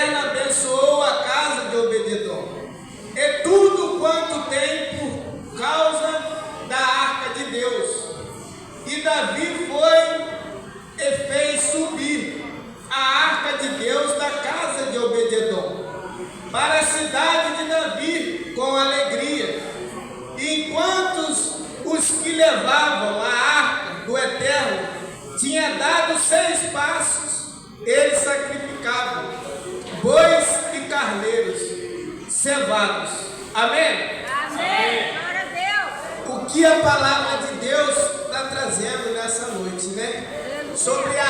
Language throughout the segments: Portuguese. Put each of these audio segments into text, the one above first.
Eterno abençoou a casa de Obed-edom e tudo quanto tem por causa da arca de Deus. E Davi foi e fez subir a arca de Deus da casa de Obed-edom para a cidade de Davi com alegria. E enquanto os que levavam a arca do Eterno tinha dado 6 passos, eles sacrificavam bois e carneiros cevados. Amém? Amém. Glória a Deus. O que a palavra de Deus está trazendo nessa noite, né? Sobre a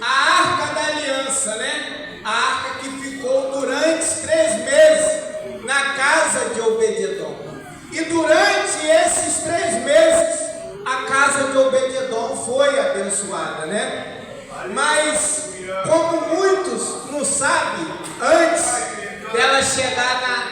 arca da aliança, né? A arca que ficou durante 3 meses na casa de Obed-edom. E durante esses 3 meses, a casa de Obed-edom foi abençoada, né? Mas, como muitos não sabem, antes dela chegar na...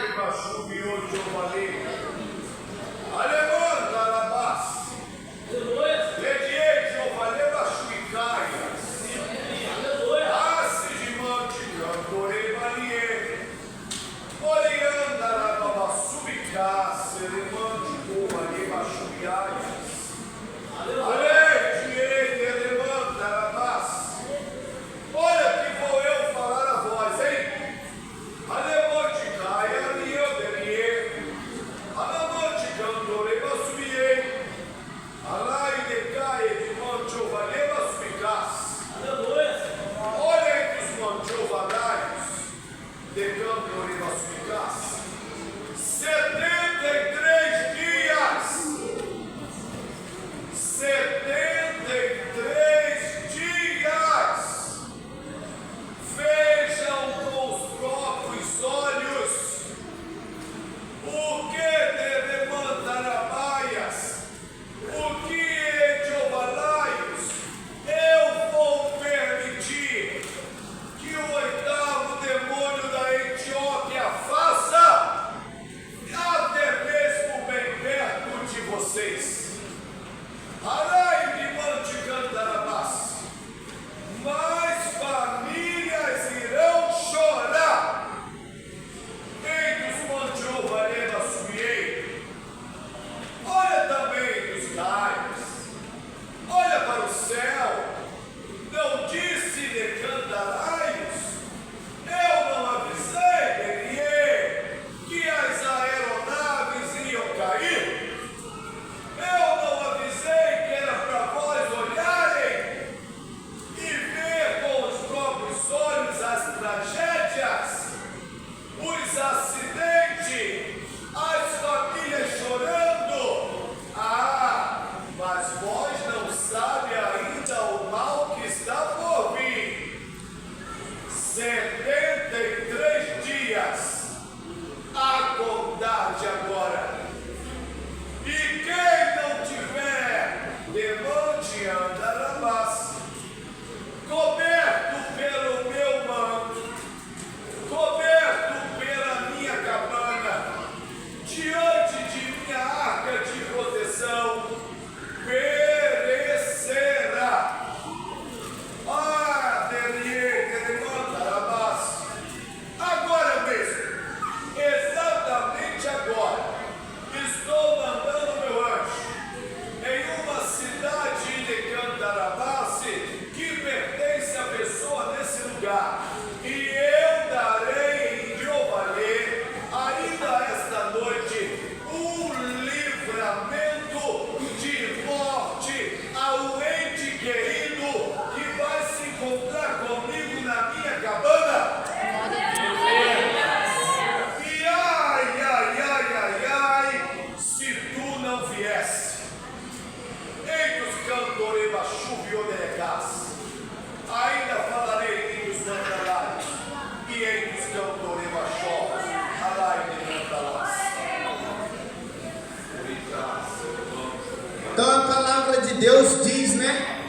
Então a palavra de Deus diz, né,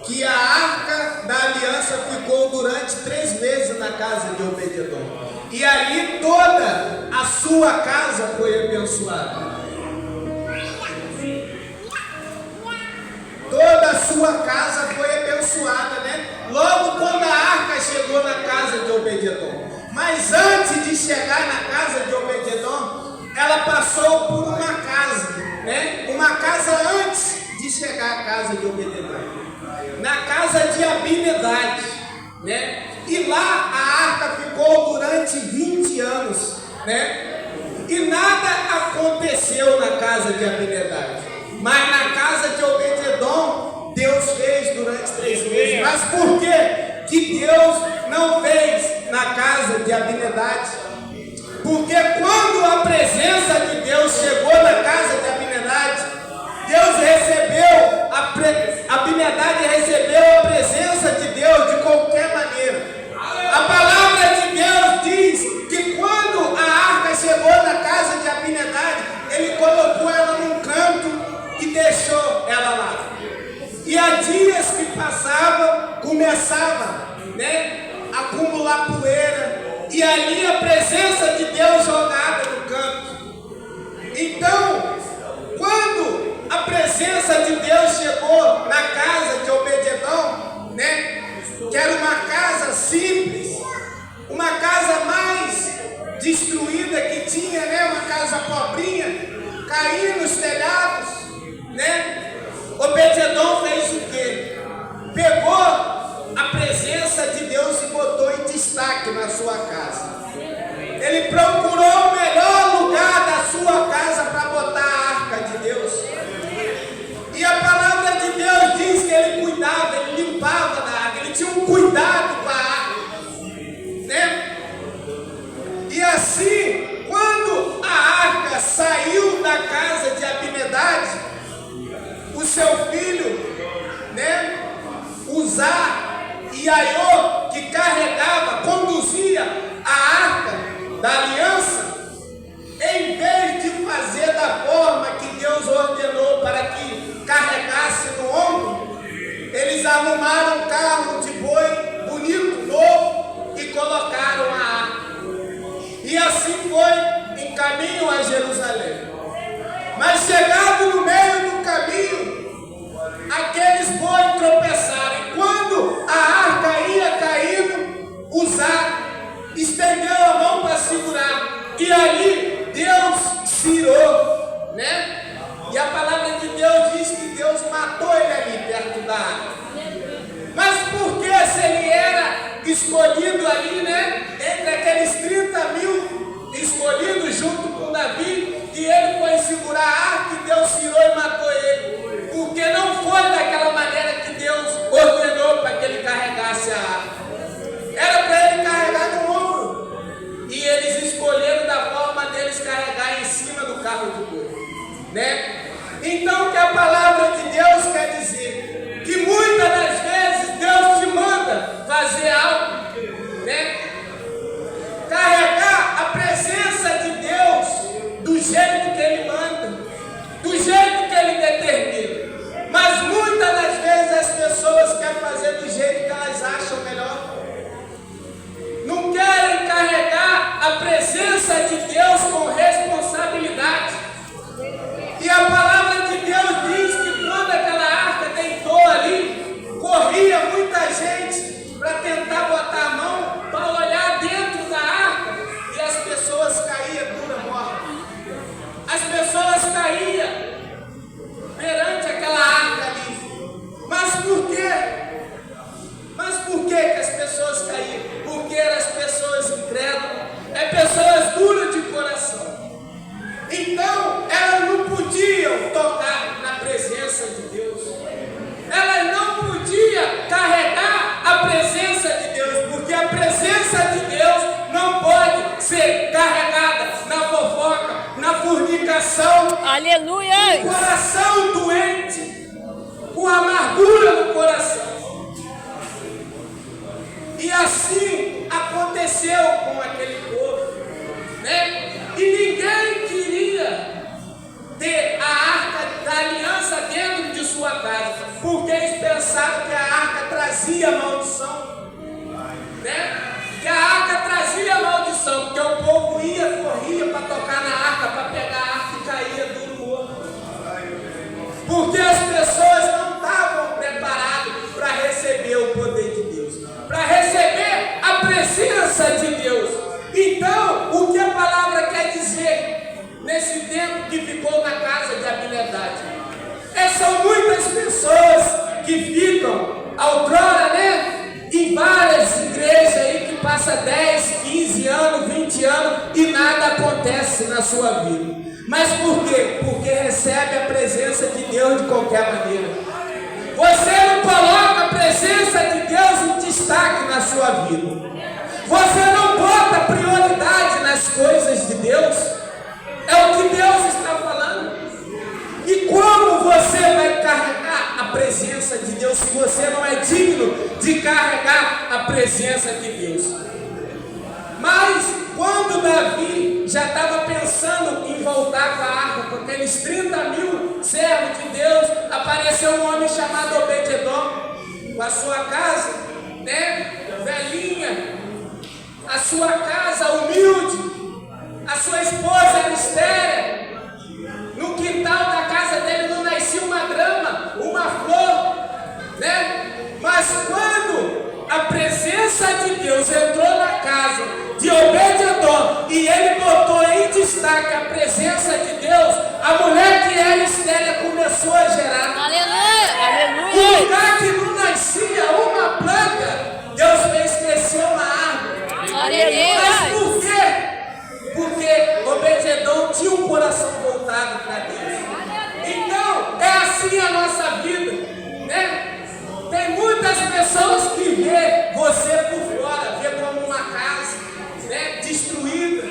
que a arca da aliança ficou durante 3 meses na casa de Obed-edom. E ali toda a sua casa foi abençoada. Toda a sua casa foi abençoada, né? Logo quando a arca chegou na casa de Obed-edom, Mas antes de chegar na casa de Obed-edom, ela passou por uma casa, né? Uma casa antes de chegar à casa de Obed-edom, na casa de Abinedade, né? E lá a arca ficou durante 20 anos, né? E nada aconteceu na casa de Abinedade, mas na casa de Obed-edom Deus fez durante 3 meses. Mas por que Deus não fez na casa de Abinedade? Porque quando a presença de Deus chegou na casa de Abinedade, Deus recebeu, Abinedade recebeu a presença de Deus de qualquer maneira. A palavra de Deus diz que quando a arca chegou na casa de Abinedade, ele colocou ela num canto e deixou ela lá. E há dias que passavam, começava, né, a acumular poeira, e ali a presença de Deus jogada no canto. Então, quando a presença de Deus chegou na casa de Obed-edom, né, que era uma casa simples, uma casa mais destruída que tinha, né, uma casa pobrinha, caindo os telhados, né? Obed-edom fez o quê? Pegou a presença de Deus e botou em destaque na sua casa. Ele procurou o melhor lugar da sua casa para botar a arca de Deus. E a palavra de Deus diz que ele cuidava, ele limpava da arca, ele tinha um cuidado com a arca, né? E assim, quando a arca saiu da casa de Abinedade, o seu filho, né, Uzá e Aiô, que carregava, conduzia a arca da aliança, em vez de fazer da forma que Deus ordenou para que carregasse no ombro, eles arrumaram um carro de boi bonito, novo, e colocaram a arca. E assim foi em caminho a Jerusalém. Mas chegado no meio do caminho, aqueles bois tropeçaram. E quando a arca ia caindo, Uzá estendeu a mão para segurar. E ali Deus cirou, né? E a palavra de Deus diz que Deus matou ele ali perto da arca. Mas por que, se ele era escolhido ali, né? Entre aqueles 30.000 escolhidos junto com Davi, e ele foi segurar a arca e Deus cirou e matou ele? Porque não foi daquela maneira que Deus ordenou para que ele carregasse a arca. Era para ele carregar no ombro. E eles escolheram da forma deles carregar em cima do carro de boi, né? Então, o que a palavra de Deus quer dizer? Que muitas das vezes Deus te manda fazer algo, né? Carregar a presença de Deus do jeito que Ele manda, do jeito que Ele determina. Mas muitas das vezes as pessoas querem fazer do jeito que elas acham melhor. Não querem carregar a presença de Deus com responsabilidade. E a palavra de Deus diz que quando aquela arca deitou ali, corria muita gente para tentar botar a mão, para olhar dentro da arca, e as pessoas caíam dura morta. As pessoas caíam perante aquela arca ali. Mas por quê? Mas por que as pessoas caíam? Porque eram as pessoas incrédulas, pessoas duras de coração. Então, elas não podiam tocar na presença de Deus. Elas não podiam carregar a presença de Deus, porque a presença de Deus não pode ser carregada na fofoca, na fornicação. Aleluia! Com o coração doente, com amargura no coração. E assim aconteceu com aquele povo, né? E ninguém queria ter a arca da aliança dentro de sua casa, porque eles pensavam que a arca trazia maldição, né? Que a arca trazia maldição, porque o povo corria para tocar na arca, para pegar a arca e caía duro morto. Porque as pessoas não estavam preparadas para receber o poder de Deus, para receber a que ficou na casa de habilidade. São muitas pessoas que ficam, outrora, em várias igrejas aí que passa 10, 15 anos, 20 anos e nada acontece na sua vida. Mas por quê? Porque recebe a presença de Deus de qualquer maneira. Você não coloca a presença de Deus em destaque na sua vida. Você não bota prioridade nas coisas de Deus. É o que Deus está falando. E como você vai carregar a presença de Deus se você não é digno de carregar a presença de Deus? Mas quando Davi já estava pensando em voltar com a arca, com aqueles 30 mil servos de Deus, apareceu um homem chamado Obed-edom, com a sua casa, velhinha, a sua casa humilde, a sua esposa era estéril. No quintal da casa dele não nascia uma grama, uma flor, Mas quando a presença de Deus entrou na casa de Obed-edom e ele botou em destaque a presença de Deus, a mulher que era estéril começou a gerar. Aleluia! No lugar que não nascia uma planta, Deus fez crescer uma árvore. Aleluia! Mas por quê? Porque Obed-edom tinha um coração voltado para Deus. Então, é assim a nossa vida, Tem muitas pessoas que vê você por fora, vê como uma casa, destruída.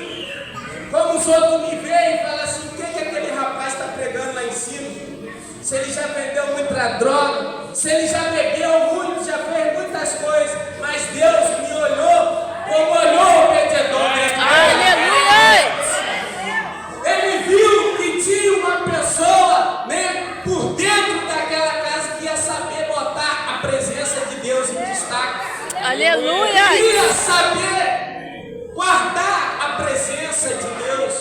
Como os outros me veem e falam assim: o que aquele rapaz está pregando lá em cima? Se ele já vendeu muita droga, se ele já bebeu muito, já fez muitas coisas, mas Deus me olhou como olhou Obed-edom. Aleluia! Ele viu que tinha uma pessoa, por dentro daquela casa que ia saber botar a presença de Deus em destaque. Aleluia! Ia saber guardar a presença de Deus.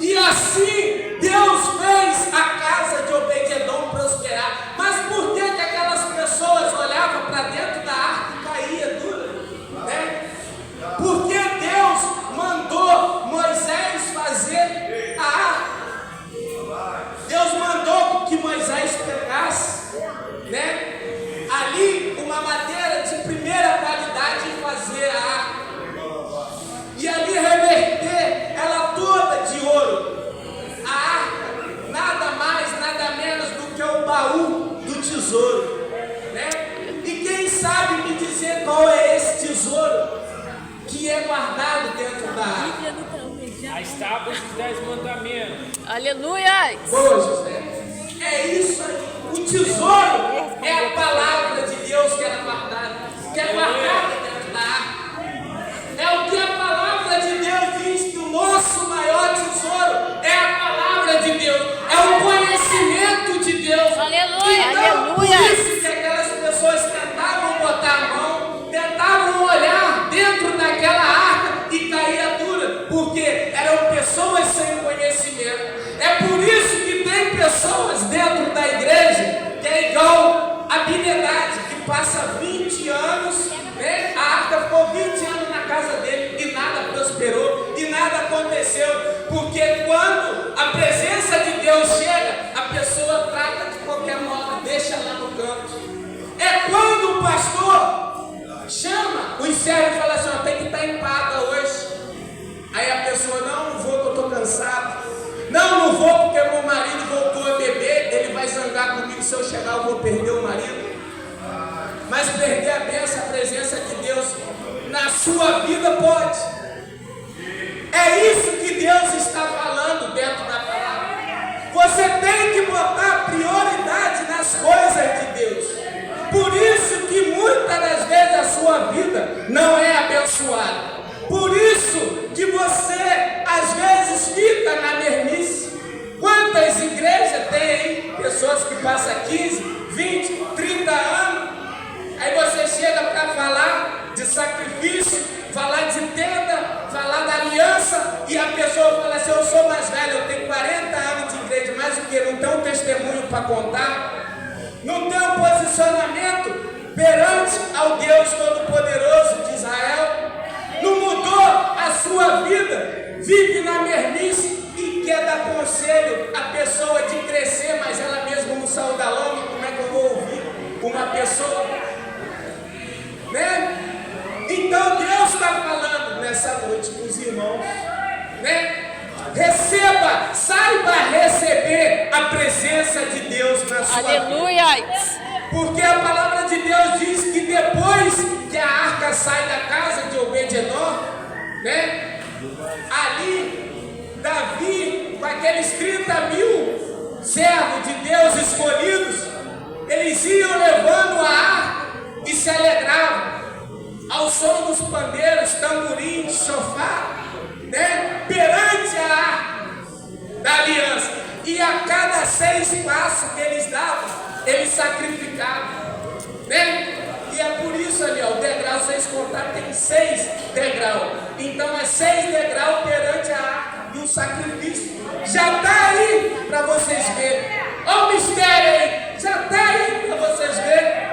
E assim Deus fez a casa de Obed-edom prosperar. Mas por que aquelas pessoas olhavam para dentro da arca e caía dura? Porque Deus mandou Moisés fazer a arca. Deus mandou que Moisés pegasse, ali uma madeira de primeira qualidade e fazer a arca. E ali reverter ela toda de ouro. A arca, nada mais, nada menos do que o baú do tesouro. E quem sabe me dizer qual é esse tesouro que é guardado dentro da arca? As tábuas dos 10 mandamentos. Aleluia! Boa, José. É isso aí. O tesouro é a palavra de Deus que era guardada, que é guardada dentro da arca. É o que a palavra de Deus diz, que o nosso maior tesouro é a palavra de Deus, é o conhecimento de Deus. Aleluia! Então, por Aleluia! isso que aquelas pessoas tentavam botar a mão, tentavam olhar dentro daquela arca e caía dura, porque eram pessoas sem conhecimento. É por isso que tem pessoas dentro da igreja que é igual a habilidade, que passa 20 anos, a arca ficou 20 anos na casa dele e nada prosperou e nada aconteceu, porque quando a presença de Deus chega, a pessoa trata de qualquer modo, deixa lá no canto. É quando o pastor chama os servos e fala assim: tem que estar em paga hoje. Aí a pessoa: não vou porque eu estou cansado. Não vou porque meu marido voltou a beber, ele vai zangar comigo, se eu chegar eu vou perder o marido. Mas perder a bênção, a presença de Deus na sua vida pode. É isso que Deus está falando dentro da palavra. Você tem que botar prioridade nas coisas de Deus. Por isso que muitas das vezes a sua vida não é abençoada. Por isso que você às vezes fica na mesmice. Quantas igrejas tem aí pessoas que passam 15, 20, 30 anos? Aí você chega para falar de sacrifício, falar de tenda, falar da aliança, e a pessoa fala assim: eu sou mais velho, eu tenho 40 anos de igreja, mas o que? Não tem um testemunho para contar? Não tem um posicionamento perante ao Deus Todo-Poderoso de Israel? Não mudou a sua vida? Vive na mesmice e dá conselho à pessoa de crescer, mas ela mesma não saiu da lama, como é que eu vou ouvir uma pessoa? Né? Então Deus está falando nessa noite com os irmãos, né? Receba, saiba receber a presença de Deus na sua vida. Aleluia. Porque a palavra de Deus diz que depois que a arca sai da casa de Obed-edom, né? Ali, Davi, com aqueles 30.000 servos de Deus escolhidos, eles iam levando a arca e se alegravam ao som dos pandeiros, tamborins, chofar, né? Perante a arca da aliança. E a cada 6 passos que eles davam, eles sacrificavam, né? E é por isso ali, ó, o degrau, vocês contaram, tem 6 degraus. Então é 6 degraus perante a arca e o sacrifício. Já está aí para vocês verem. Olha o mistério aí, já está aí para vocês verem.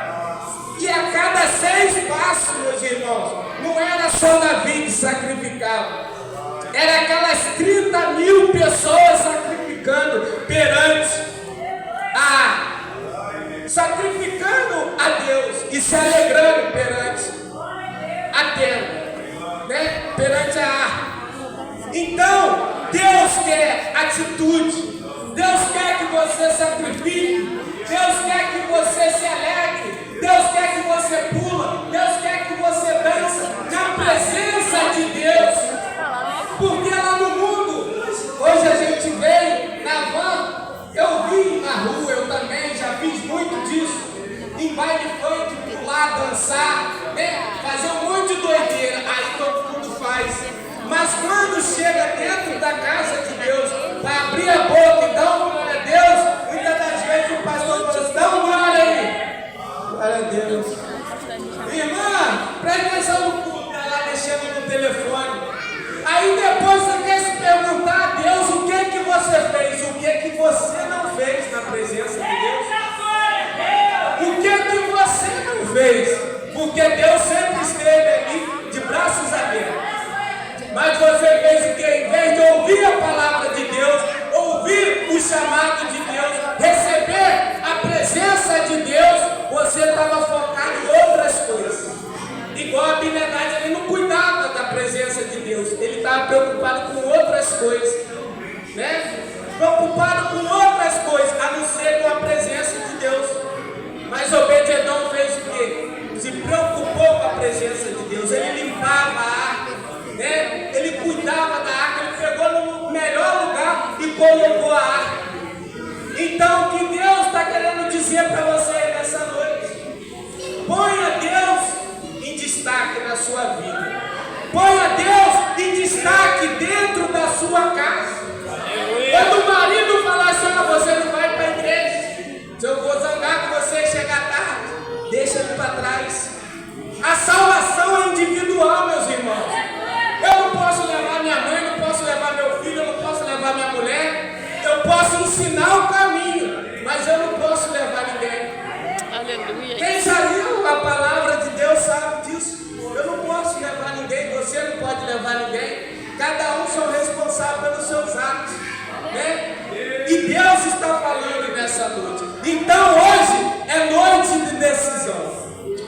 E a cada 6 passos, meus irmãos, não era só Davi que sacrificava, era aquelas 30.000 pessoas sacrificando perante sacrificando a Deus e se alegrando perante a terra, né? Perante a arca. Então, Deus quer atitude, Deus quer que você sacrifique, Deus quer que você se alegre, Deus quer que você pula, Deus quer que você dança na presença de Deus. Porque lá no mundo, hoje a gente veio na van, eu vi na rua, eu também já fiz muito disso, em baile funk, pular, dançar, né? Fazer um monte de doideira, aí todo mundo faz. Mas quando chega dentro da casa de Deus, para abrir a boca e dar um glória a Deus, muitas das vezes o pastor fala assim, dá um glória aí. Glória a Deus. Irmã, presta atenção no culto, tá lá mexendo no telefone. Aí depois você quer se perguntar a Deus o que você fez, o que você não fez na presença de Deus. O que você não fez, porque Deus sempre esteve ali de braços abertos. Mas você fez o que? Em vez de ouvir a palavra de Deus, ouvir o chamado de Deus, receber a presença de Deus, você estava focado em outras coisas. Igual a Abinadab, ele não cuidava da presença de Deus, ele estava preocupado com outras coisas, né? Preocupado com outras coisas, a não ser com a presença de Deus. Mas Obed-edom fez o quê? Se preocupou com a presença de Deus, ele limpava a arca, né? Ele cuidava da arca, ele pegou no melhor lugar e colocou a arca. Então, o que Deus está querendo dizer para você nessa noite? Ponha Deus em destaque na sua vida. Ponha Deus em destaque dentro da sua casa. Quando o marido falar assim, você não vai para a igreja, se eu vou zangar com você e chegar tarde, deixa ele para trás. A salvação é individual, meus irmãos. Eu não posso levar minha mãe, não posso levar meu filho, eu não posso levar minha mulher. Eu posso ensinar o caminho, mas eu não posso levar ninguém. Aleluia. Quem já leu a palavra de Deus sabe disso. Eu não posso levar ninguém, você não pode levar ninguém. Cada um são responsáveis pelos seus atos, né? E Deus está falando nessa noite. Então hoje é noite de decisão.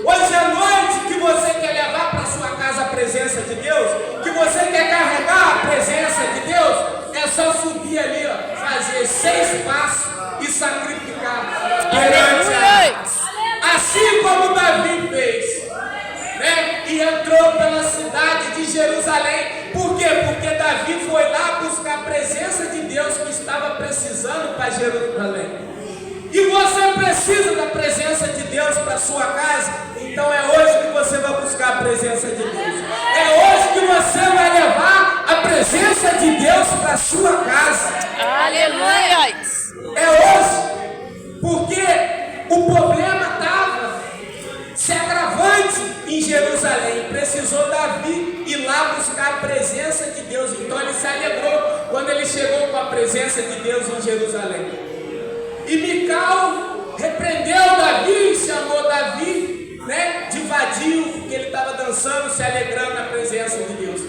Hoje é noite que você quer levar para sua casa a presença de Deus, que você quer carregar a presença de Deus. É só subir ali, ó, fazer 6 passos e sacrificar perante a... Assim como Davi fez, né? E entrou pela cidade de Jerusalém. Por quê? Porque Davi foi lá buscar a presença de Deus que estava precisando para Jerusalém. E você precisa da presença de Deus para sua casa. Então é hoje que você vai buscar a presença de Deus. É hoje que você vai levar a presença de Deus para sua casa. Aleluia. É hoje. Porque o problema estava se agravante em Jerusalém. Precisou Davi ir lá buscar a presença de Deus. Então ele se alegrou quando ele chegou com a presença de Deus em Jerusalém. E Mical repreendeu Davi, chamou Davi, né, de vadio, porque ele estava dançando, se alegrando na presença de Deus.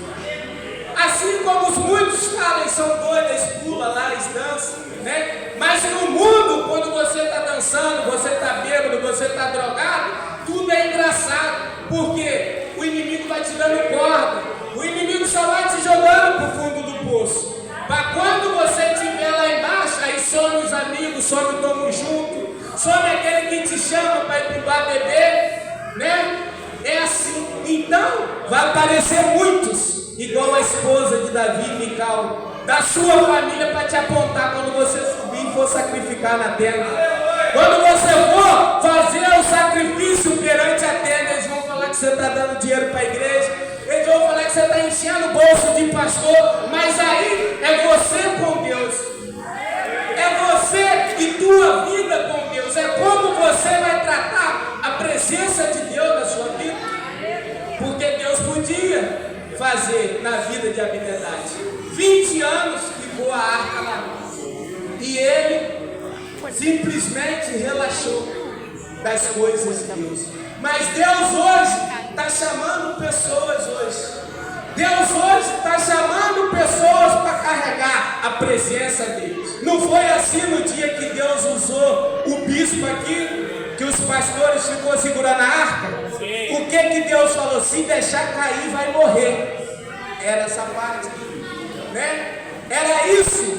Assim como os muitos falam, são doidos, pulam, zumba lá, eles dançam, né? Mas no mundo, quando você está dançando, você está bêbado, você está drogado, tudo é engraçado, porque o inimigo vai te dando corda, o inimigo só vai te jogando para o fundo do poço. Para quando você estiver lá embaixo, aí some os amigos, some o tamo junto, some aquele que te chama para ir para o bar beber, né? É assim. Então, vai aparecer muitos, igual a esposa de Davi, Mical, da sua família, para te apontar quando você subir e for sacrificar na tenda. Quando você for fazer o sacrifício perante a tenda, eles vão falar que você está dando dinheiro para a igreja, eles vão falar que você está enchendo o bolso de pastor, mas aí é você com Deus, é você e tua vida com Deus, é como você vai tratar a presença de Deus na sua vida, porque Deus podia fazer na vida de Abinadab. 20 anos ficou a arca lá, e ele simplesmente relaxou das coisas de Deus. Mas Deus hoje está chamando pessoas hoje. Deus hoje está chamando pessoas para carregar a presença dele. Não foi assim no dia que Deus usou o bispo aqui, que os pastores ficou segurando a arca? O que Deus falou? Se deixar cair, vai morrer. Era essa parte, né? Era isso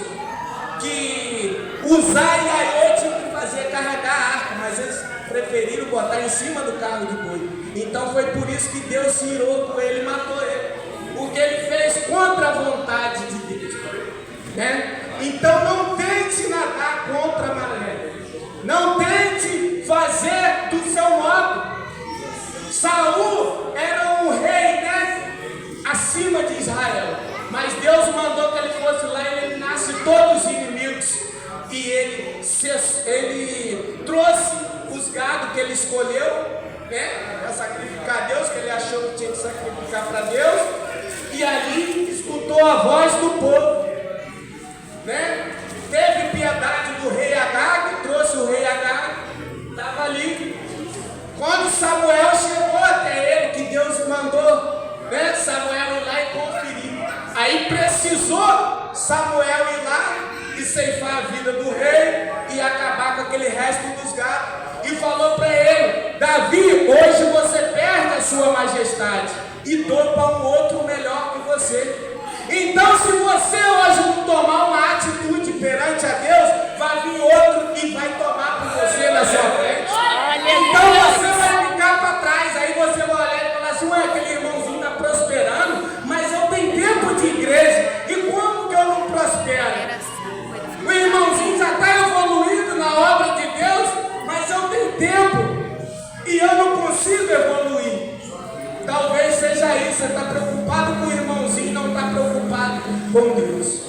que Uzá e Aiô tinham que fazer, carregar a arca, mas eles preferiram botar em cima do carro de boi. Então foi por isso que Deus se irou com ele e matou ele, porque ele fez contra a vontade de Deus, né? Então não tente nadar contra a maré, não tente fazer do seu modo. Saul era um rei, né, acima de Israel, mas Deus mandou que ele fosse lá e eliminasse todos os inimigos, e ele trouxe os gados que ele escolheu, né, para sacrificar a Deus, que ele achou que tinha que sacrificar para Deus, e ali escutou a voz do povo, né? Teve piedade do rei Agag, trouxe o rei Agag, estava ali. Quando Samuel chegou até ele, que Deus mandou, né, Samuel ir lá e conferir, aí precisou Samuel ir lá e ceifar a vida do rei e acabar com aquele resto dos gados, e falou para ele: Davi, hoje você perde a sua majestade e dou para um outro melhor que você. Então, se você hoje não tomar uma atitude perante a Deus, vai vir outro e vai tomar por você na sua frente. Então você vai ficar para trás, aí você vai olhar e falar assim: ué, aquele irmãozinho está prosperando, mas eu tenho tempo de igreja, e como que eu não prospero? O irmãozinho já está evoluindo na obra de Deus, mas eu tenho tempo e eu não consigo evoluir. Talvez seja isso, você está preocupado com o irmãozinho, não está preocupado com Deus.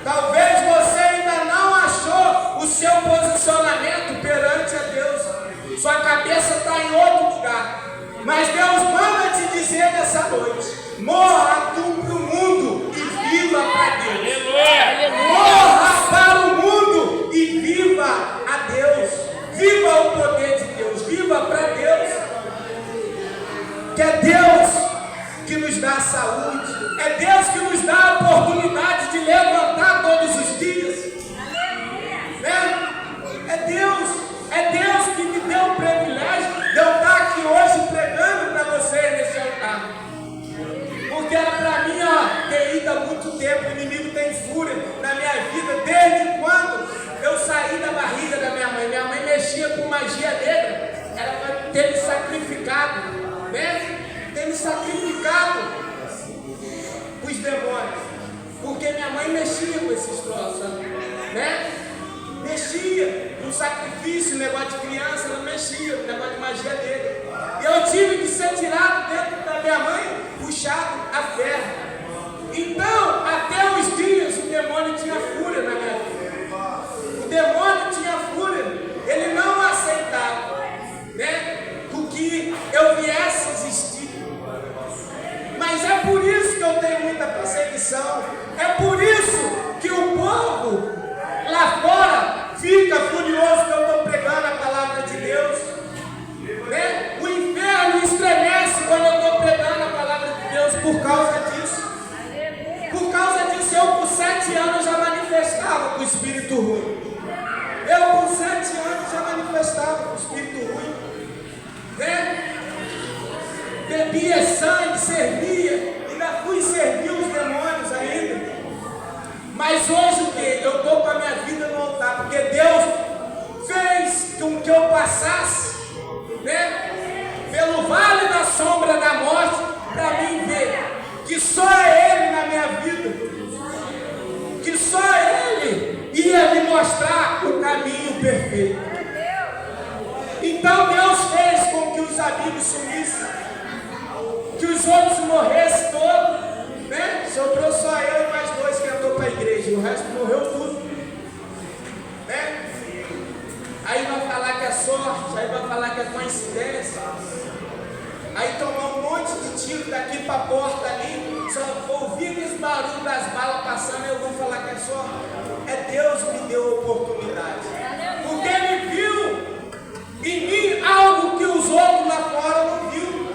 Talvez você ainda não achou o seu posicionamento perante a Deus, sua cabeça está em outro lugar, mas Deus manda te dizer nessa noite: morra tu para o mundo e viva para Deus. Morra para o mundo e viva a Deus. Viva o poder de Deus, viva para Deus. Que é Deus que nos dá a saúde, é Deus que nos dá a oportunidade de levantar todos os dias, né? É Deus que me deu o privilégio de eu estar aqui hoje pregando para você nesse altar, porque era para mim, ter ido há muito tempo. O inimigo tem fúria na minha vida desde quando eu saí da barriga da minha mãe. Minha mãe mexia com magia negra, era para ter me sacrificado, né? Ter me sacrificado os demônios, porque minha mãe mexia com esses troços, né? Mexia no sacrifício, negócio de criança, ela mexia no negócio de magia negra, e eu tive que ser tirado dentro da minha mãe, puxado a ferro. Então, até os dias, o demônio tinha fúria na minha vida. O demônio tinha fúria, ele não aceitava, né, do que eu viesse existir. Mas é por isso que eu tenho muita perseguição, é por isso que o povo lá fora fica furioso que eu estou pregando a palavra de Deus, né? O inferno estremece quando eu estou pregando a palavra de Deus por causa disso. Por causa disso, eu por 7 anos já manifestava espírito ruim. Eu com 7 anos já manifestava o espírito ruim, né? Bebia sangue, servia, ainda fui servir os demônios ainda. Mas hoje o que? Eu estou com a minha vida no altar, porque Deus fez com que eu passasse, né, pelo vale da sombra da morte, para mim ver que só Ele na minha vida, que só Ele ia me mostrar o caminho perfeito. Então Deus fez com que os amigos sumissem, que os outros morressem todos, né? Sobrou só eu e mais 2 que andou para a igreja, o resto morreu tudo, né? Aí vai falar que é sorte, aí vai falar que é coincidência, aí tomar um monte de tiro daqui para a porta ali, só ouvir os barulhos das balas passando, eu vou falar que é sorte. É Deus que me deu a oportunidade, porque Ele viu em mim algo que os outros lá fora não viu.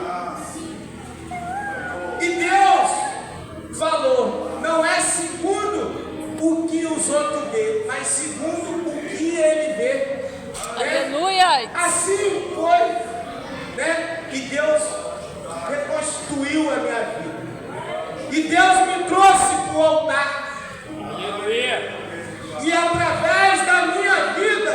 E Deus falou, não é segundo o que os outros vê, mas segundo o que Ele vê. Aleluia! Assim foi, né? E Deus reconstruiu a minha vida. E Deus me trouxe para o altar. Aleluia. E através da minha vida,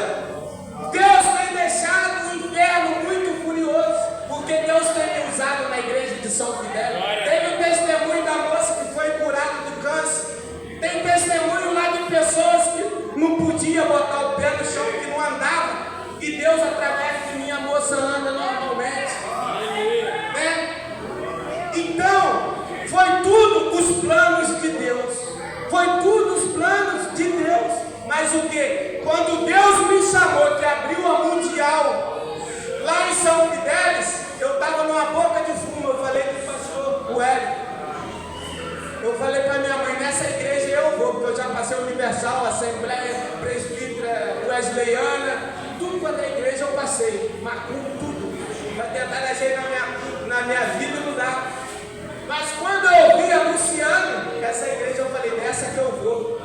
Deus tem deixado o inferno muito furioso, porque Deus tem me usado na igreja de São Fidel. Tem o testemunho da moça que foi curada do câncer. Tem testemunho lá de pessoas que não podiam botar o pé no chão, que não andava. E Deus, através de mim, a moça anda normalmente. Né? Então, foi tudo os planos de Deus. Foi tudo os planos de Deus. Mas o que? Quando Deus me chamou, que abriu a mundial lá em São Fidélis, eu estava numa boca de fumo. Eu falei para o pastor Hélio, eu falei para minha mãe, nessa igreja eu vou, porque eu já passei Universal, Assembleia, Presbítera, Wesleyana, tudo quanto é igreja eu passei, macumba, tudo, para tentar agir na minha vida não dá. Mas quando eu vi a Luciano, essa igreja eu falei, nessa que eu vou.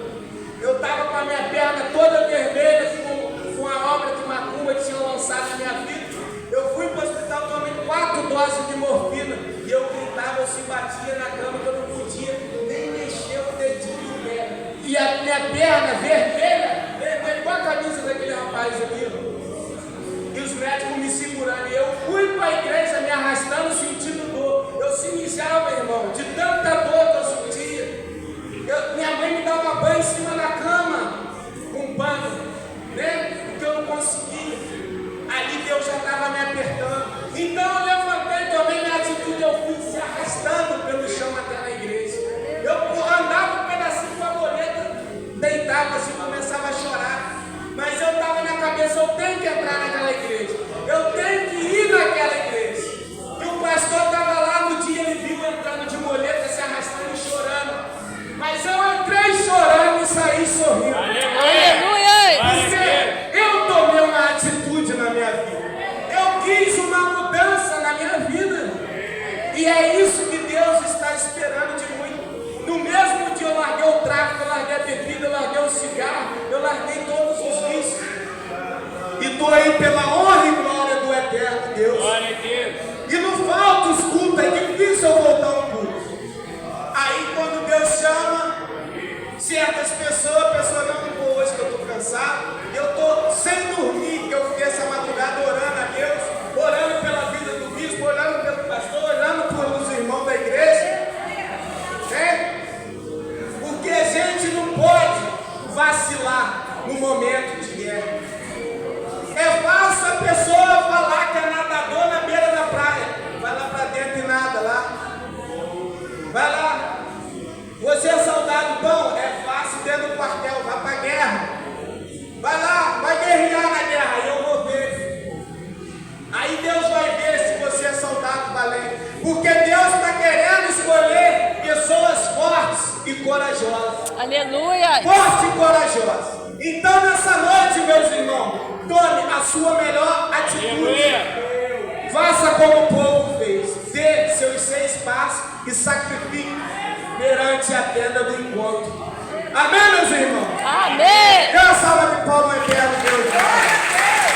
Eu estava com a minha perna toda vermelha, com a obra de macumba que tinha lançado na minha vida. Eu fui para o hospital, tomei 4 doses de morfina, e eu gritava, eu se batia na cama, que eu não podia nem mexer o dedinho do pé. E a minha perna vermelha, igual a camisa daquele rapaz ali, ó. E os médicos me segurando, e eu fui para a igreja me arrastando, sentindo dor. Eu se mijava, irmão, de tanta dor que eu sentia. Minha mãe me dava banho em cima da cama, com um pano, né? Porque eu não conseguia. Ali Deus já estava me apertando. Então eu levantei, tomei minha atitude, eu fui se arrastando pelo chão até na igreja. Eu andava um pedacinho com a boleta, deitava assim, começava a chorar. Mas eu estava na cabeça, eu tenho que entrar naquela igreja. Eu tenho que ir naquela igreja. E o pastor estava lá no dia, ele viu entrando de boleta, se arrastando e chorando. Mas eu entrei chorando e saí sorrindo. Aleluia! Porque eu tomei uma atitude na minha vida. Eu quis uma mudança na minha vida. E é isso que Deus está esperando de mim. No mesmo dia eu larguei o tráfico, eu larguei a bebida, eu larguei o cigarro, eu larguei todos os vícios. E estou aí pela honra e glória do eterno Deus. Glória a Deus. E não falta os cultos, é difícil eu voltar um culto. Aí quando Deus chama certas pessoas, a pessoa não vou hoje que eu estou cansado, eu estou sem dormir, que eu fiquei essa madrugada orando a Deus, orando pela vida do bispo, orando pelo pastor, orando pelos irmãos da igreja, né? Porque a gente não pode vacilar no momento de guerra. É fácil a pessoa falar que é nadador na beira da praia, vai lá para dentro e nada lá. Vai lá. Você é soldado bom? É fácil dentro do quartel. Vai para a guerra. Vai lá, vai guerrear na guerra. Aí eu vou ver. Aí Deus vai ver se você é soldado valente. Porque Deus está querendo escolher pessoas fortes e corajosas. Aleluia! Forte e corajosa. Então nessa noite, meus irmãos, tome a sua melhor atitude. Aleluia. Faça como o povo fez. Dê seus 6 passos e sacrifique perante a tenda do encontro. Amém, meus irmãos? Amém! Essa palma eterna